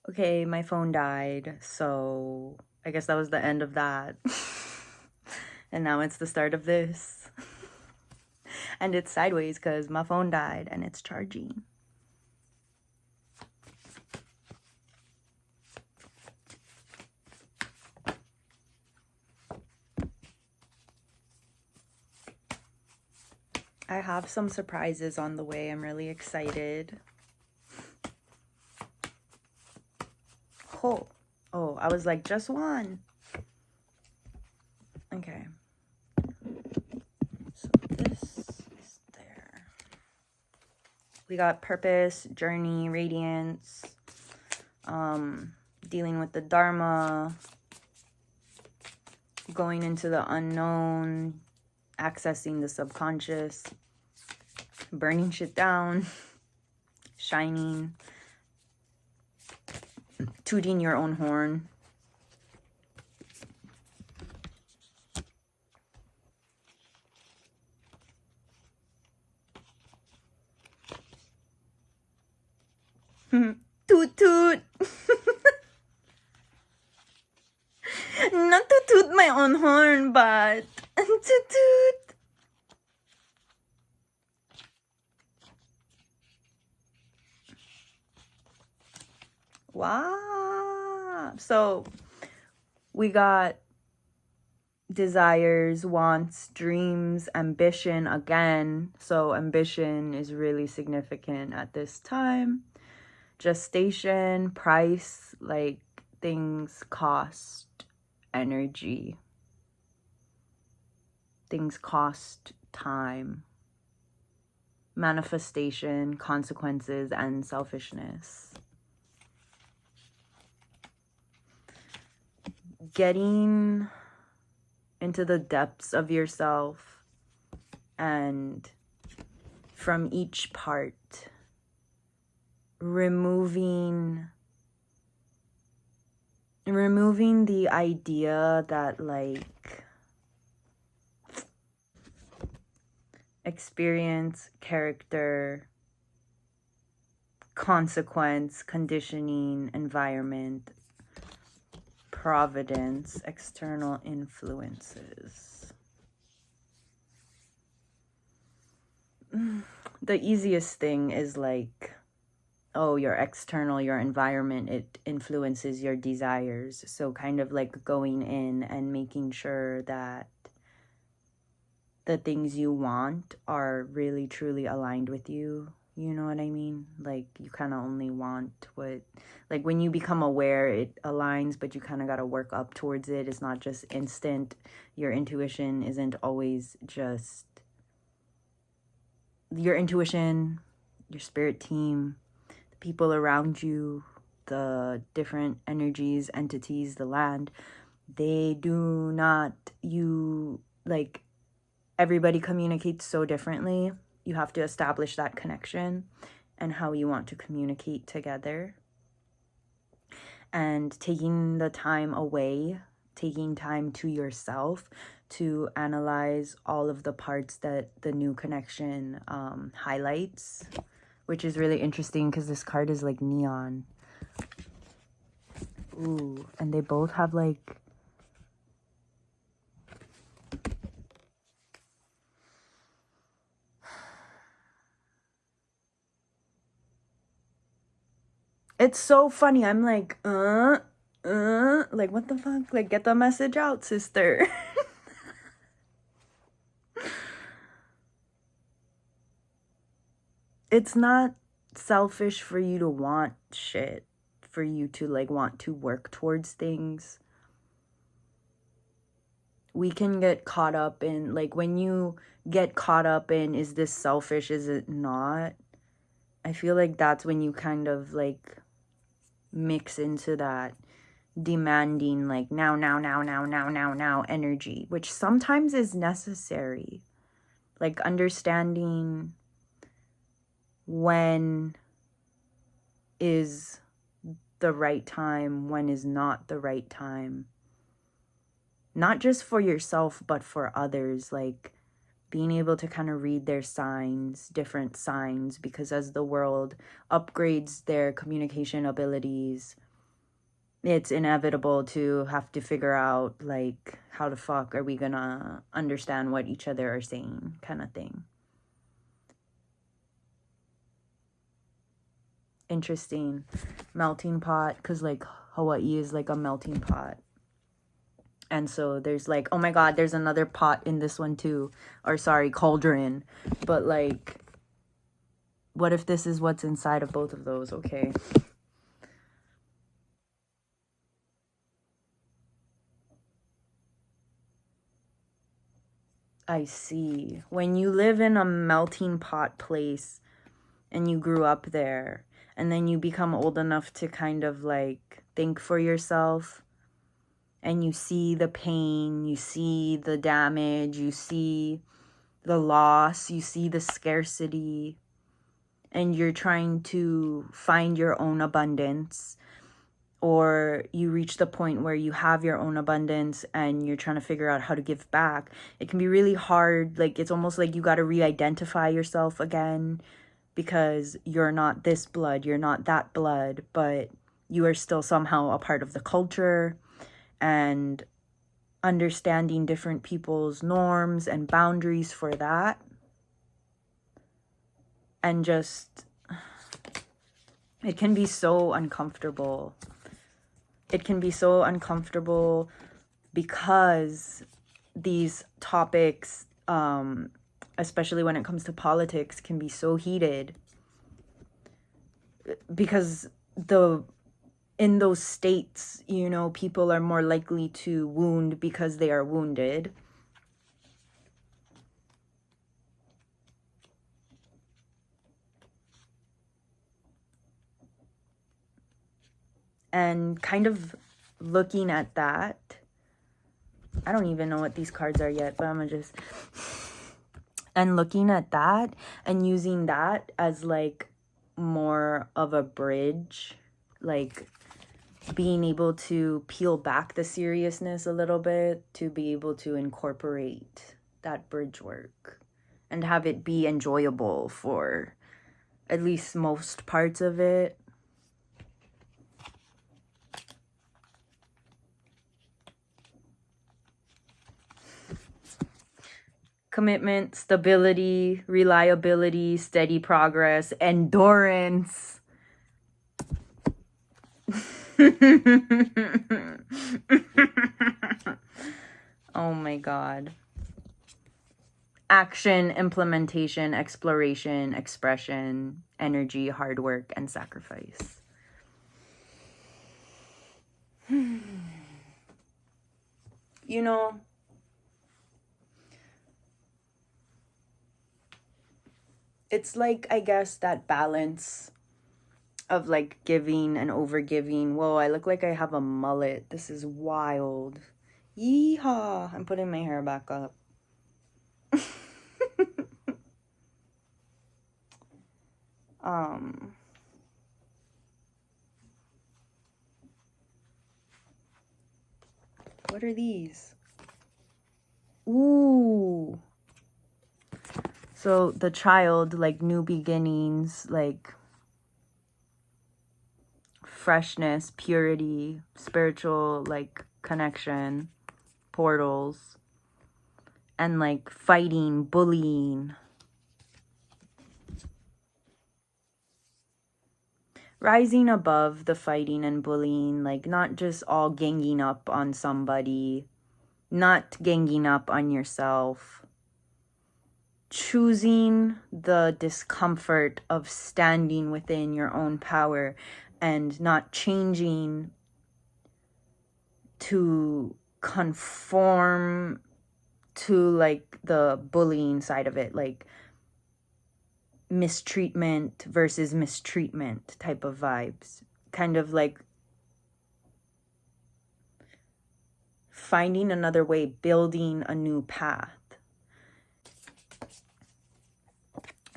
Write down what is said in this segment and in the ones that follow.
Okay, my phone died, so I guess that was the end of that. And now it's the start of this. And it's sideways because my phone died and it's charging. I have some surprises on the way. I'm really excited. Oh, I was like, just one. Okay. So this is there. We got purpose, journey, radiance, dealing with the Dharma, going into the unknown, accessing the subconscious, burning shit down, shining, tooting your own horn. Toot toot. Not to toot my own horn, but toot toot. Wow. So we got desires, wants, dreams, ambition again. So ambition is really significant at this time. Gestation, price, like things cost energy. Things cost time. Manifestation, consequences, and selfishness. Getting into the depths of yourself and from each part, removing the idea that like experience, character, consequence, conditioning, environment, providence, external influences. The easiest thing is like, oh, your external, your environment, it influences your desires. So kind of like going in and making sure that the things you want are really truly aligned with you. You know what I mean? Like you kind of only want what, like when you become aware, it aligns, but you kind of got to work up towards it. It's not just instant. Your intuition isn't always just your intuition, your spirit team, the people around you, the different energies, entities, the land. They do not, you like, everybody communicates so differently. You have to establish that connection and how you want to communicate together. And taking the time away, taking time to yourself to analyze all of the parts that the new connection highlights, which is really interesting because this card is like neon. Ooh, and they both have like it's so funny. I'm like, like what the fuck? Like get the message out, sister. It's not selfish for you to want shit, for you to like want to work towards things. We can get caught up in like when you get caught up in, is this selfish, is it not? I feel like that's when you kind of like mix into that demanding like now energy, which sometimes is necessary. Like understanding when is the right time, when is not the right time. Not just for yourself, but for others. Like being able to kind of read their signs, different signs, because as the world upgrades their communication abilities, it's inevitable to have to figure out, like, how the fuck are we gonna understand what each other are saying, kind of thing. Interesting. Melting pot, because, like, Hawaii is like a melting pot. And so there's like, oh my god, there's another pot in this one too. Or sorry, cauldron. But like, what if this is what's inside of both of those? Okay. I see. When you live in a melting pot place and you grew up there, and then you become old enough to kind of like think for yourself, and you see the pain, you see the damage, you see the loss, you see the scarcity, and you're trying to find your own abundance, or you reach the point where you have your own abundance and you're trying to figure out how to give back. It can be really hard. Like, it's almost like you got to re-identify yourself again, because you're not this blood, you're not that blood, but you are still somehow a part of the culture. And understanding different people's norms and boundaries for that, and just, it can be so uncomfortable. It can be so uncomfortable because these topics, especially when it comes to politics, can be so heated, because in those states, you know, people are more likely to wound because they are wounded. And kind of looking at that, I don't even know what these cards are yet, but I'm gonna just, and looking at that and using that as like more of a bridge, like being able to peel back the seriousness a little bit to be able to incorporate that bridge work and have it be enjoyable for at least most parts of it. Commitment, stability, reliability, steady progress, endurance. Oh my god. Action, implementation, exploration, expression, energy, hard work, and sacrifice. You know, it's like, I guess, that balance of like giving and over giving. Whoa, I look like I have a mullet. This is wild. Yeehaw. I'm putting my hair back up. What are these? Ooh. So the child, like new beginnings, like freshness, purity, spiritual, like connection, portals, and like fighting, bullying. Rising above the fighting and bullying, like not just all ganging up on somebody, not ganging up on yourself. Choosing the discomfort of standing within your own power and not changing to conform to like the bullying side of it, like mistreatment versus mistreatment type of vibes, kind of like finding another way, building a new path.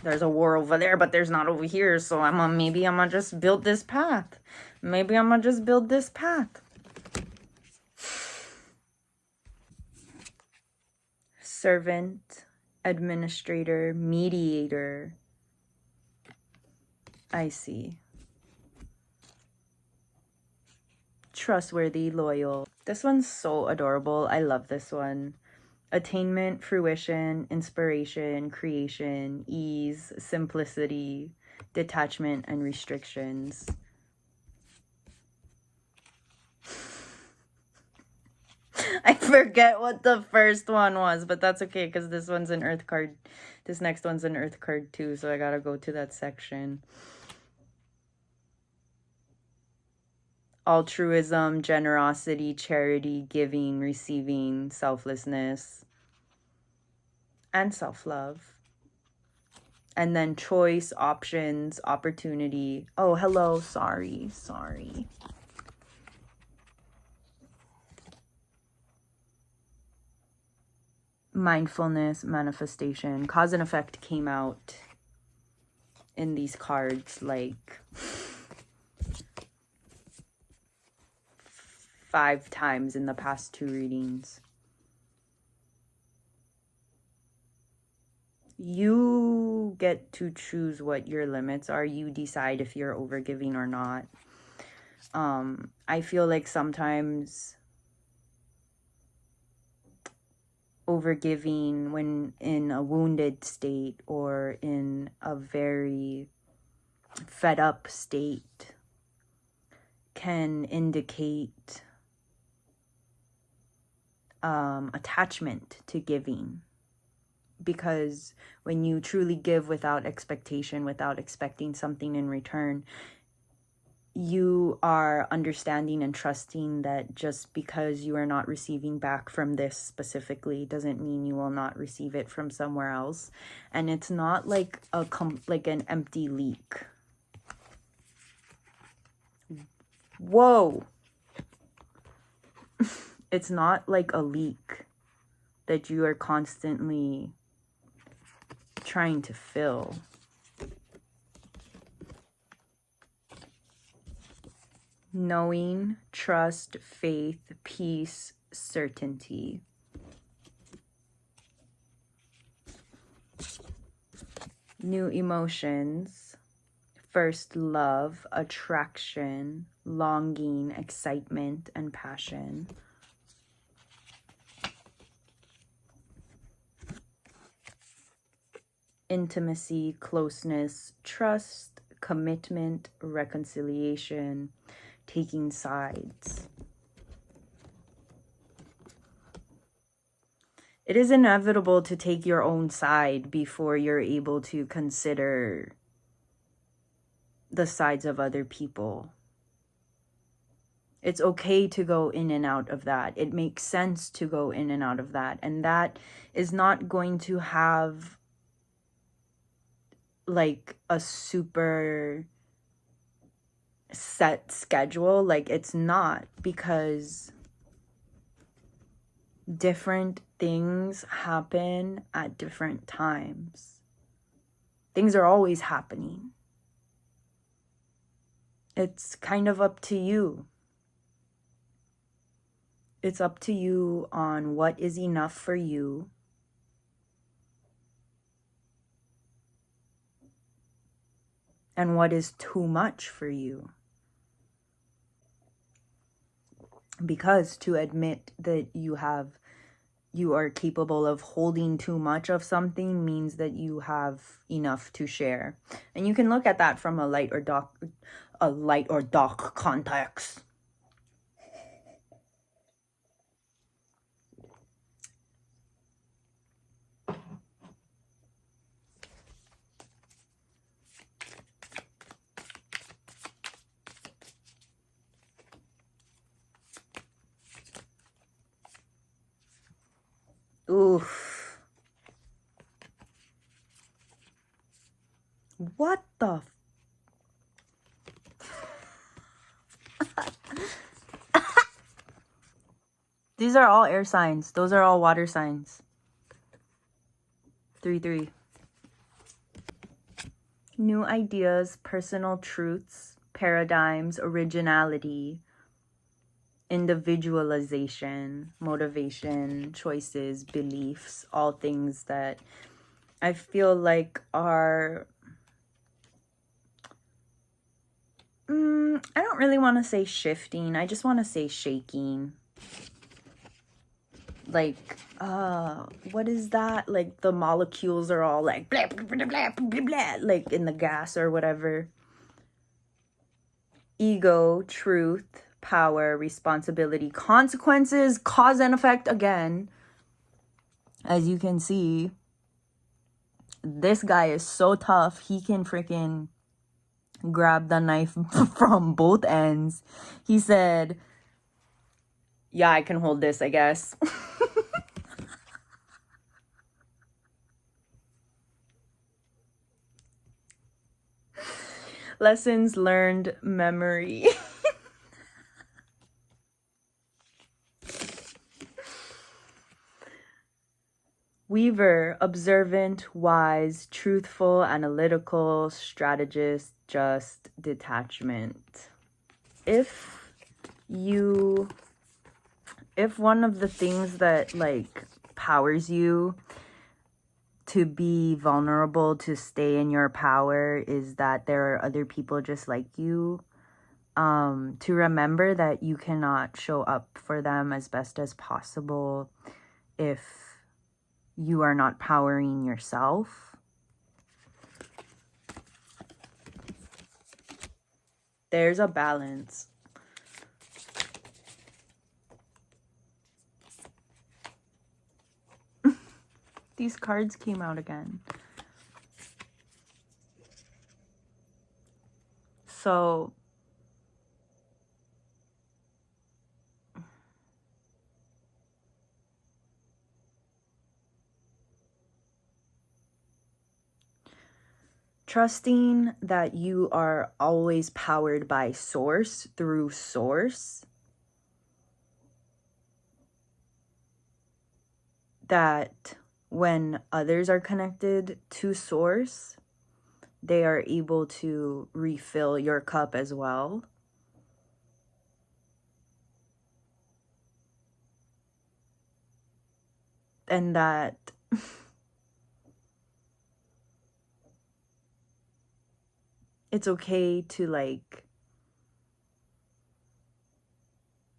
There's a war over there, but there's not over here, so maybe I'm gonna just build this path. Maybe I'm gonna just build this path. Servant, administrator, mediator. I see. trustworthy, loyal. This one's so adorable. I love this one. Attainment, fruition, inspiration, creation, ease, simplicity, detachment, and restrictions. I forget what the first one was, but that's okay because this one's an earth card. This next one's an earth card too, so I gotta go to that section. Altruism, generosity, charity, giving, receiving, selflessness, and self-love. And then choice, options, opportunity. Oh, hello. Sorry. Mindfulness, manifestation. Cause and effect came out in these cards like 5 times in the past 2 readings. You get to choose what your limits are. You decide if you're overgiving or not. I feel like sometimes overgiving when in a wounded state or in a very fed up state can indicate attachment to giving. Because when you truly give without expectation, without expecting something in return, you are understanding and trusting that just because you are not receiving back from this specifically doesn't mean you will not receive it from somewhere else. And it's not like an empty leak. Whoa. It's not like a leak that you are constantly trying to fill. Knowing, trust, faith, peace, certainty. New emotions. First, love, attraction, longing, excitement, and passion. Intimacy, closeness, trust, commitment, reconciliation, taking sides. It is inevitable to take your own side before you're able to consider the sides of other people. It's okay to go in and out of that. It makes sense to go in and out of that. And that is not going to have like a super set schedule. Like, it's not, because different things happen at different times. Things are always happening. It's kind of up to you. It's up to you on what is enough for you. And what is too much for you. Because to admit that you are capable of holding too much of something means that you have enough to share. And you can look at that from a light or dark context. Oof. What the These are all air signs. Those are all water signs. 3-3. New ideas, personal truths, paradigms, originality, individualization, motivation, choices, beliefs, all things that I feel like are I don't really want to say shifting. I just want to say shaking. Like, what is that? Like the molecules are all like blah, blah, blah, blah, blah, blah, like in the gas or whatever. Ego, truth, power, responsibility, consequences, cause and effect again. As you can see, this guy is so tough. He can freaking grab the knife from both ends. He said, yeah, I can hold this, I guess. Lessons learned memory. Weaver, observant, wise, truthful, analytical, strategist, just, detachment. If one of the things that like powers you to be vulnerable, to stay in your power, is that there are other people just like you, to remember that you cannot show up for them as best as possible if you are not powering yourself. There's a balance. These cards came out again. So trusting that you are always powered by source, through source, that when others are connected to source, they are able to refill your cup as well. And that it's okay to like,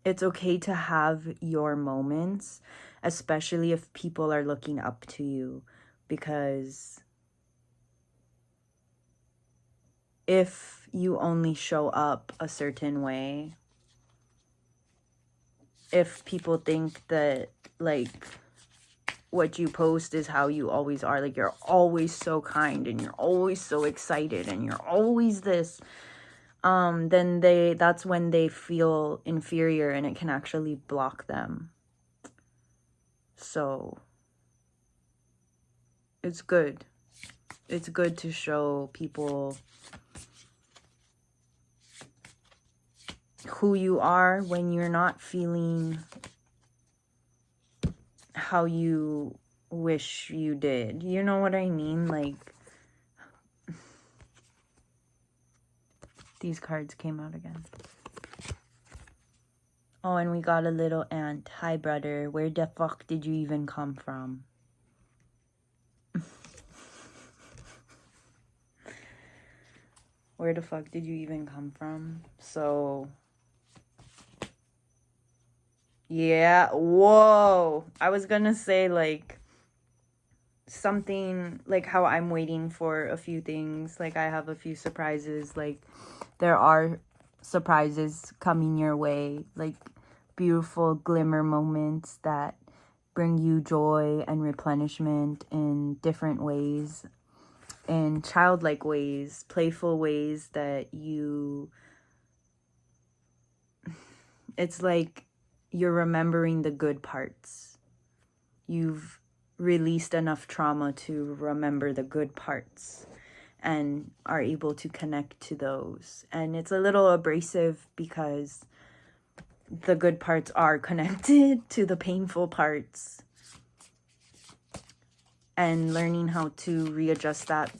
it's okay to have your moments, especially if people are looking up to you, because if you only show up a certain way, if people think that like what you post is how you always are, like you're always so kind and you're always so excited and you're always this, then that's when they feel inferior and it can actually block them. So it's good. It's good to show people who you are when you're not feeling how you wish you did. You know what I mean? Like, these cards came out again. Oh, and we got a little ant. Hi, brother. Where the fuck did you even come from? Where the fuck did you even come from? So, yeah. Whoa. I was gonna say, like, something like how I'm waiting for a few things. Like, I have a few surprises. Like, there are surprises coming your way. Like, beautiful glimmer moments that bring you joy and replenishment in different ways, in childlike ways, playful ways that you, it's like you're remembering the good parts. You've released enough trauma to remember the good parts and are able to connect to those. And it's a little abrasive because the good parts are connected to the painful parts, and learning how to readjust that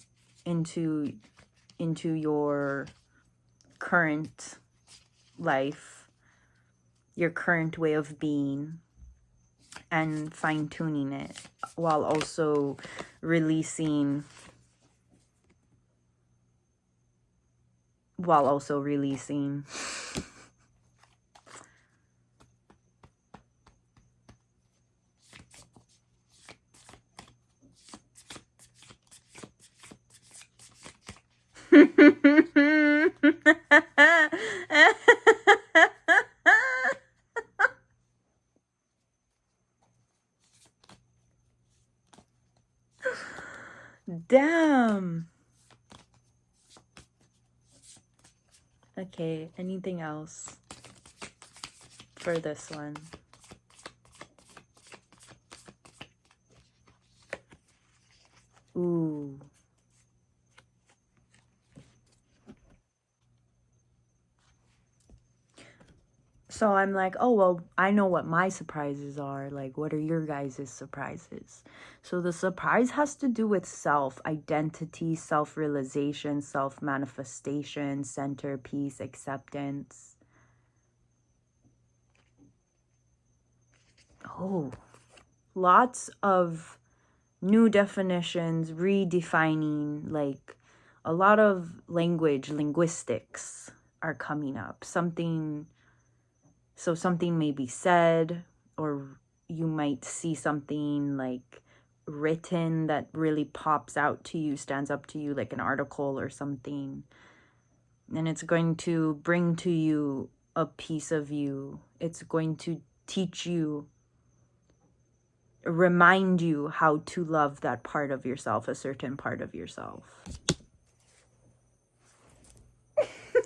into your current life, your current way of being, and fine-tuning it while also releasing while also releasing. Damn. Okay, anything else for this one? Ooh. So I'm like, oh, well, I know what my surprises are. Like, what are your guys' surprises? So the surprise has to do with self-identity, self-realization, self-manifestation, centerpiece, acceptance. Oh, lots of new definitions, redefining, like a lot of linguistics are coming up. Something may be said, or you might see something like written that really pops out to you, stands up to you, like an article or something. And it's going to bring to you a piece of you. It's going to teach you, remind you how to love that part of yourself, a certain part of yourself.